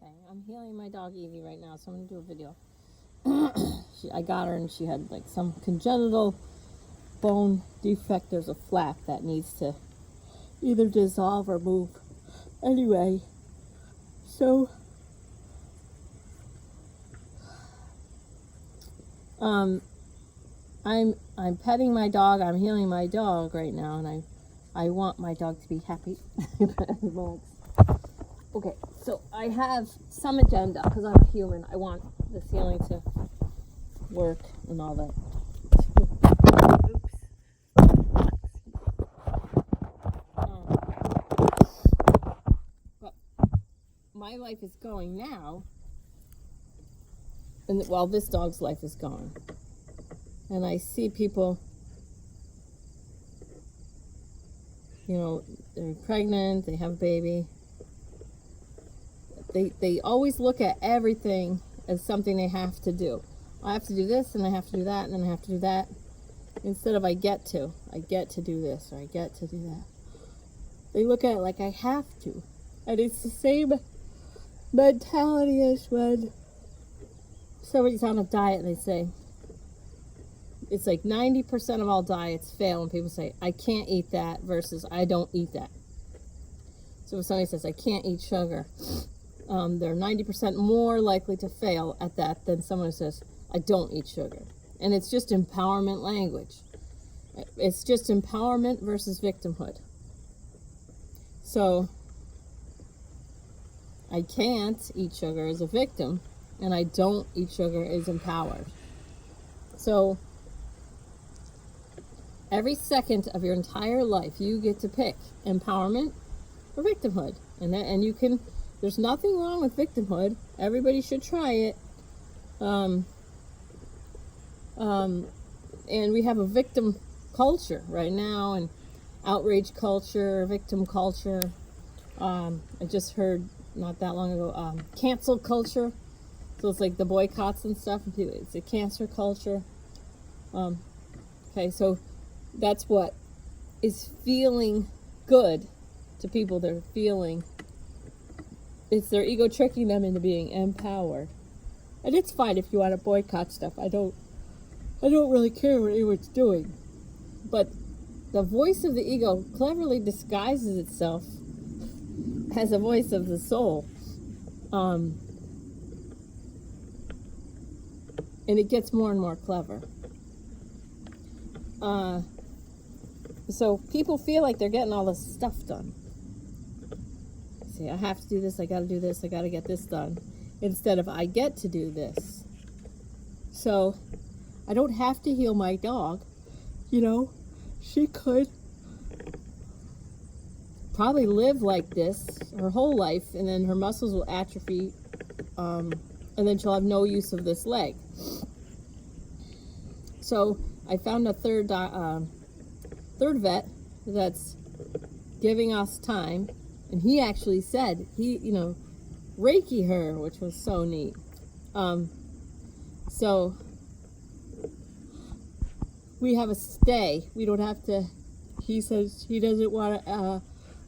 Okay, I'm healing my dog Evie right now, so I'm gonna do a video. I got her and she had like some congenital bone defect. There's a flap that needs to either dissolve or move. Anyway, so I'm petting my dog. I'm healing my dog right now, and I want my dog to be happy. Okay, so I have some agenda because I'm human. I want this healing to work and all that. But my life is going now, and while this dog's life is gone, and I see people, you know, they're pregnant, they have a baby. They always look at everything as something they have to do. I have to do this, and I have to do that, and then I have to do that. Instead of I get to do this, or I get to do that. They look at it like I have to. And it's the same mentality as when somebody's on a diet and they say, it's like 90% of all diets fail when people say, I can't eat that versus I don't eat that. So if somebody says, I can't eat sugar, they're 90% more likely to fail at that than someone who says, I don't eat sugar. And it's just empowerment language. It's just empowerment versus victimhood. So I can't eat sugar as a victim, and I don't eat sugar as empowered. So every second of your entire life, you get to pick empowerment or victimhood. And you can, there's nothing wrong with victimhood. Everybody should try it. And we have a victim culture right now, and outrage culture, victim culture. I just heard not that long ago, cancel culture. So it's like the boycotts and stuff. It's a cancer culture. Okay, so that's what is feeling good to people. They're feeling, it's their ego tricking them into being empowered. And it's fine if you want to boycott stuff. I don't really care what anyone's doing. But the voice of the ego cleverly disguises itself as a voice of the soul. And it gets more and more clever. So people feel like they're getting all this stuff done. Say, I have to do this, I gotta do this, I gotta get this done. Instead of, I get to do this. So I don't have to heal my dog. You know, she could probably live like this her whole life, and then her muscles will atrophy, and then she'll have no use of this leg. So I found a third vet that's giving us time, and he actually said he, Reiki her, which was so neat. So we have a stay. We don't have to. He says he doesn't want to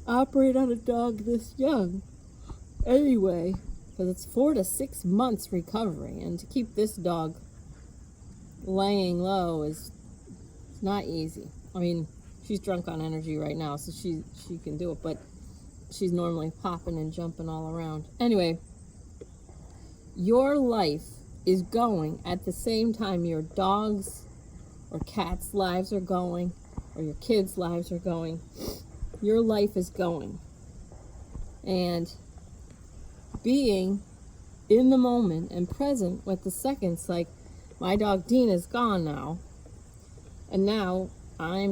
operate on a dog this young. Anyway, because it's 4 to 6 months recovery, and to keep this dog laying low is not easy. I mean, she's drunk on energy right now, so she can do it, but she's normally popping and jumping all around. Anyway, your life is going at the same time your dog's or cats' lives are going, or your kids' lives are going. Your life is going. And being in the moment and present with the seconds, like my dog Dean is gone now, and now I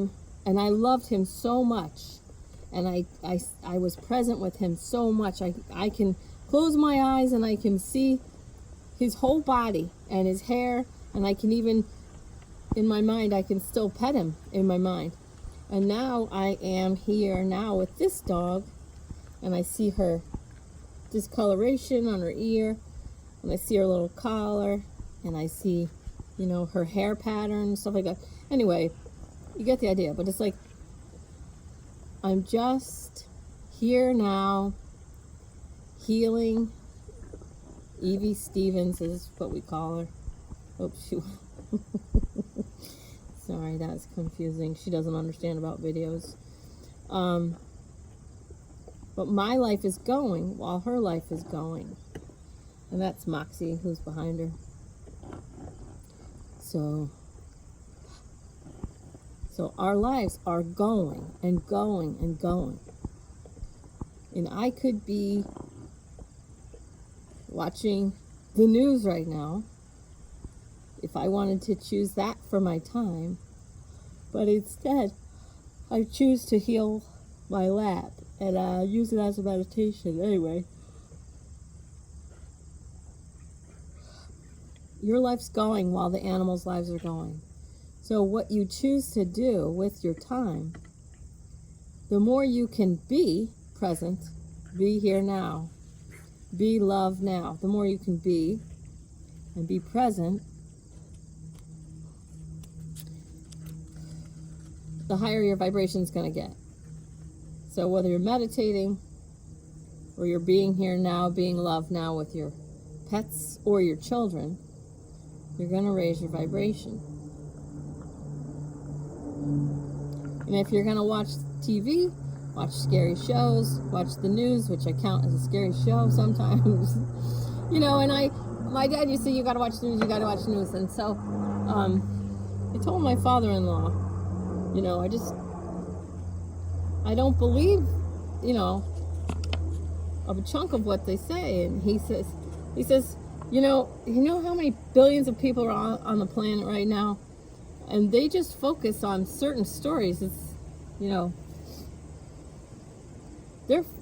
loved him so much, and I was present with him so much. I can close my eyes and I can see his whole body and his hair, and I can even, in my mind, I can still pet him in my mind. And now I am here now with this dog, and I see her discoloration on her ear, and I see her little collar, and I see, her hair pattern, stuff like that. Anyway, you get the idea. But it's like, I'm just here now, healing Evie Stevens is what we call her. Oh, sorry, that's confusing. She doesn't understand about videos. But my life is going while her life is going. And that's Moxie, who's behind her. So our lives are going and going and going. And I could be watching the news right now if I wanted to choose that for my time. But instead, I choose to heal my lab and use it as a meditation. Anyway, your life's going while the animals' lives are going. So what you choose to do with your time, the more you can be present, be here now, be love now, the more you can be and be present, the higher your vibration is going to get. So whether you're meditating or you're being here now, being love now with your pets or your children, you're going to raise your vibration. And if you're going to watch TV, watch scary shows, watch the news, which I count as a scary show sometimes. You know, and my dad used to say, you got to watch news, you got to watch news. And so I told my father-in-law, you know, I don't believe, you know, of a chunk of what they say. And he says, you know how many billions of people are on the planet right now? And they just focus on certain stories. It's, you know,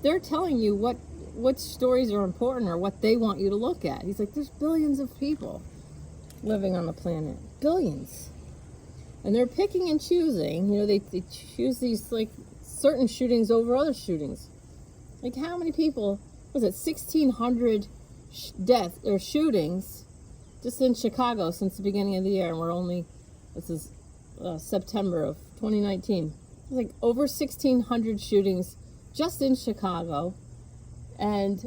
they're telling you what stories are important or what they want you to look at. He's like, there's billions of people living on the planet. Billions. And they're picking and choosing. You know, they choose these, like, certain shootings over other shootings. Like, how many people, was it 1,600 deaths or shootings just in Chicago since the beginning of the year? And we're only, this is September of 2019. It's like over 1,600 shootings just in Chicago and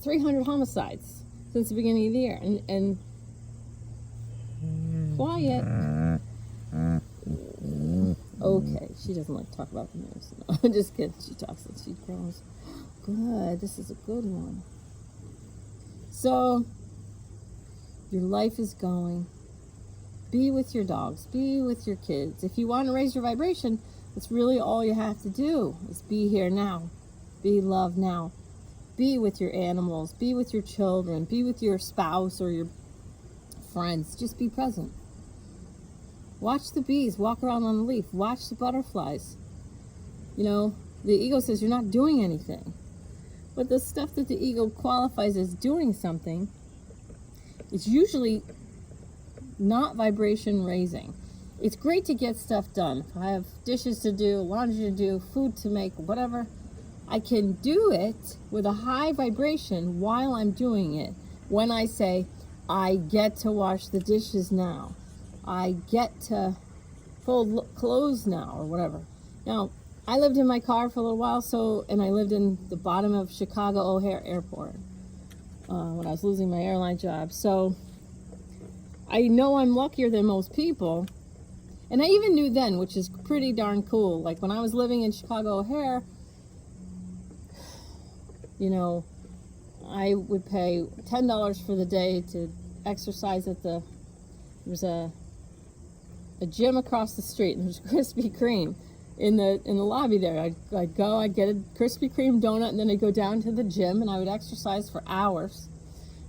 300 homicides since the beginning of the year. And quiet. Okay, she doesn't like to talk about the news. No, I'm just kidding. She talks and she grows. Good, this is a good one. So, your life is going. Be with your dogs. Be with your kids. If you want to raise your vibration, that's really all you have to do is be here now. Be love now. Be with your animals. Be with your children. Be with your spouse or your friends. Just be present. Watch the bees walk around on the leaf. Watch the butterflies. You know, the ego says you're not doing anything. But the stuff that the ego qualifies as doing something is usually not vibration raising. It's great to get stuff done. If I have dishes to do, laundry to do, food to make, whatever, I can do it with a high vibration while I'm doing it. When I say, I get to wash the dishes now. I get to fold clothes now, or whatever. Now, I lived in my car for a little while, and I lived in the bottom of Chicago O'Hare Airport when I was losing my airline job. So I know I'm luckier than most people. And I even knew then, which is pretty darn cool. Like when I was living in Chicago O'Hare, you know, I would pay $10 for the day to exercise at there was a gym across the street, and there's Krispy Kreme in the lobby there. I'd go, I'd get a Krispy Kreme donut, and then I'd go down to the gym, and I would exercise for hours.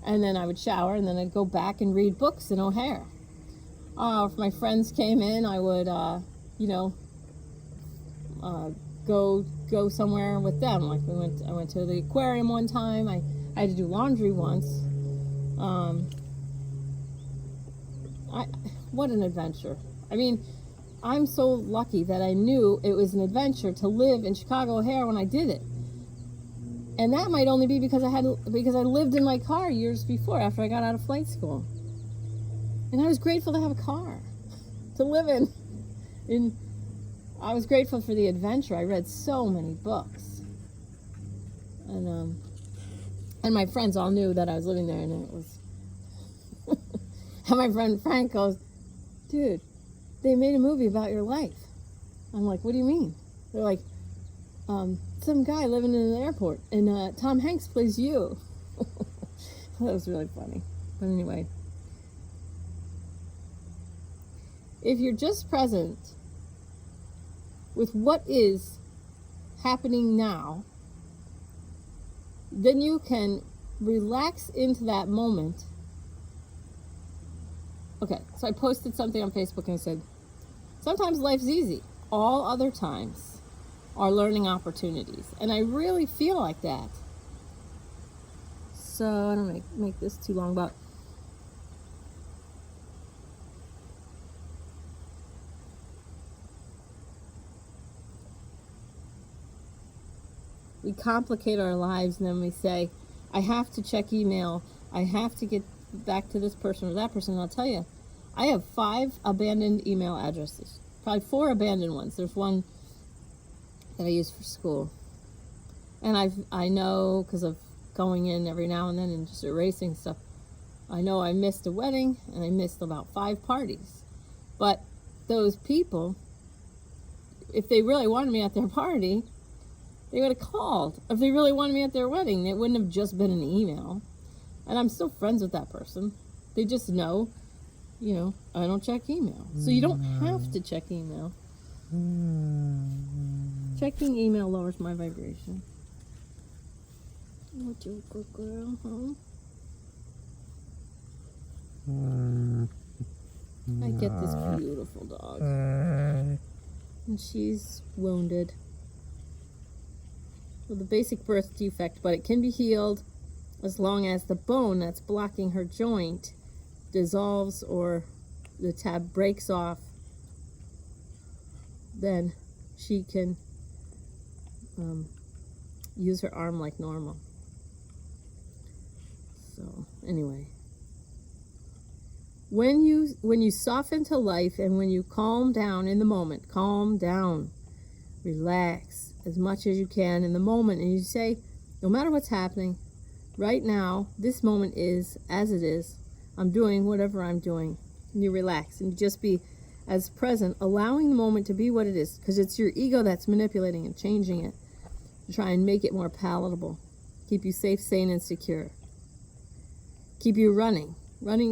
And then I would shower, and then I'd go back and read books in O'Hare. If my friends came in, I would, you know, go somewhere with them. Like I went to the aquarium one time. I had to do laundry once. What an adventure. I mean, I'm so lucky that I knew it was an adventure to live in Chicago O'Hare when I did it. And that might only be because I lived in my car years before, after I got out of flight school. And I was grateful to have a car to live in. I was grateful for the adventure. I read so many books. And And my friends all knew that I was living there, and it was... And my friend Frank goes, dude, they made a movie about your life. I'm like, what do you mean? They're like, some guy living in an airport, and Tom Hanks plays you. That was really funny. But anyway, if you're just present with what is happening now, then you can relax into that moment. Okay, so I posted something on Facebook and I said, sometimes life's easy. All other times are learning opportunities. And I really feel like that. So I don't want to make this too long, but we complicate our lives, and then we say, I have to check email. I have to get back to this person or that person. And I'll tell you, I have 5 abandoned email addresses. Probably 4 abandoned ones. There's one that I use for school. And I know, because of going in every now and then and just erasing stuff, I know I missed a wedding and I missed about 5 parties. But those people, if they really wanted me at their party, they would have called. If they really wanted me at their wedding, it wouldn't have just been an email. And I'm still friends with that person. They just know, I don't check email. So you don't have to check email. Checking email lowers my vibration. What you good girl, huh? I get this beautiful dog. And she's wounded with a basic birth defect, but it can be healed as long as the bone that's blocking her joint dissolves or the tab breaks off. Then she can use her arm like normal. So anyway, when you soften to life and when you calm down in the moment, calm down, relax as much as you can in the moment, and you say, no matter what's happening right now, this moment is as it is. I'm doing whatever I'm doing. And you relax and you just be as present, allowing the moment to be what it is, because it's your ego that's manipulating and changing it to try and make it more palatable, keep you safe, sane, and secure, keep you running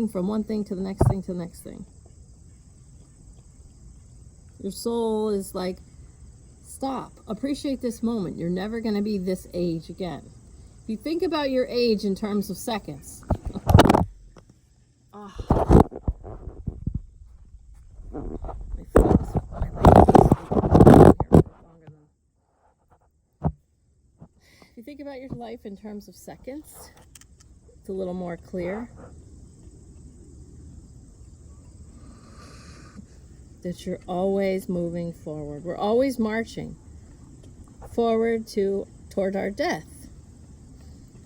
from one thing to the next thing to the next thing. Your soul is like, stop, appreciate this moment. You're never going to be this age again. If you think about your age in terms of seconds, if you think about your life in terms of seconds, it's a little more clear that you're always moving forward. We're always marching forward toward our death.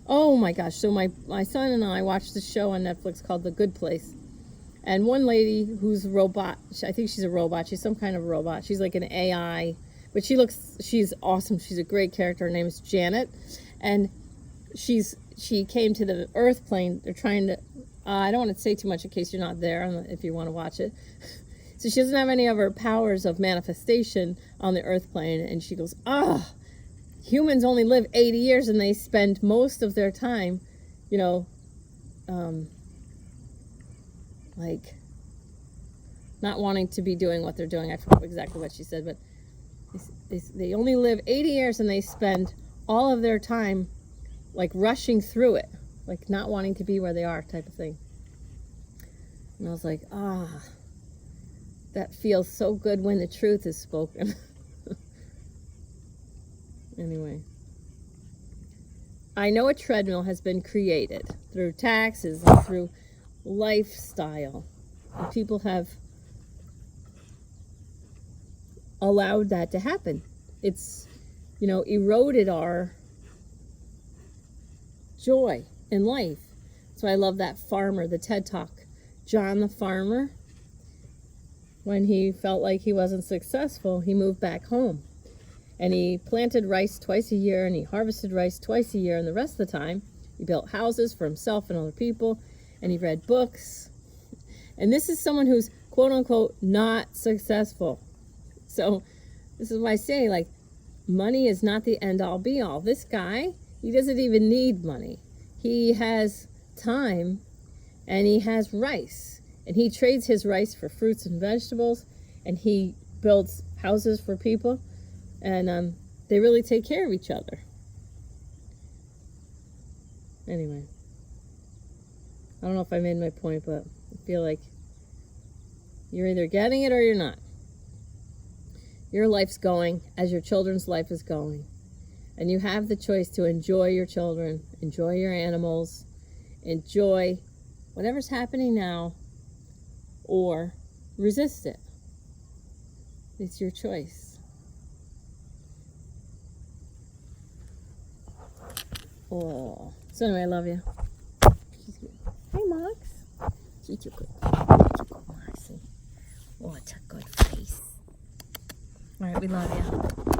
Oh my gosh, so my son and I watched this show on Netflix called The Good Place. And one lady who's a robot, I think she's a robot, she's some kind of robot. She's like an AI, but she's awesome. She's a great character. Her name is Janet. And she came to the Earth plane. They're trying to, I don't want to say too much in case you're not there, if you want to watch it. So she doesn't have any of her powers of manifestation on the Earth plane. And she goes, humans only live 80 years and they spend most of their time, like not wanting to be doing what they're doing. I forgot exactly what she said, but they only live 80 years and they spend all of their time like rushing through it, like not wanting to be where they are type of thing. And I was like, that feels so good when the truth is spoken. Anyway, I know a treadmill has been created through taxes and through lifestyle. And people have allowed that to happen. It's, eroded our joy in life. So I love that farmer, the TED Talk. John the farmer, when he felt like he wasn't successful, he moved back home. And he planted rice twice a year, and he harvested rice twice a year, and the rest of the time, He built houses for himself and other people, and he read books. And this is someone who's quote unquote not successful. So this is why I say, like, money is not the end all be all. This guy, he doesn't even need money. He has time and he has rice. And he trades his rice for fruits and vegetables, and he builds houses for people, and they really take care of each other. Anyway, I don't know if I made my point, but I feel like you're either getting it or you're not. Your life's going as your children's life is going, and you have the choice to enjoy your children, enjoy your animals, enjoy whatever's happening now, or resist it. It's your choice. Oh, so anyway, I love you. She's good. Hey, Mox. She's too good. Too good, Moxie. Oh, it's a good face. All right, we love you.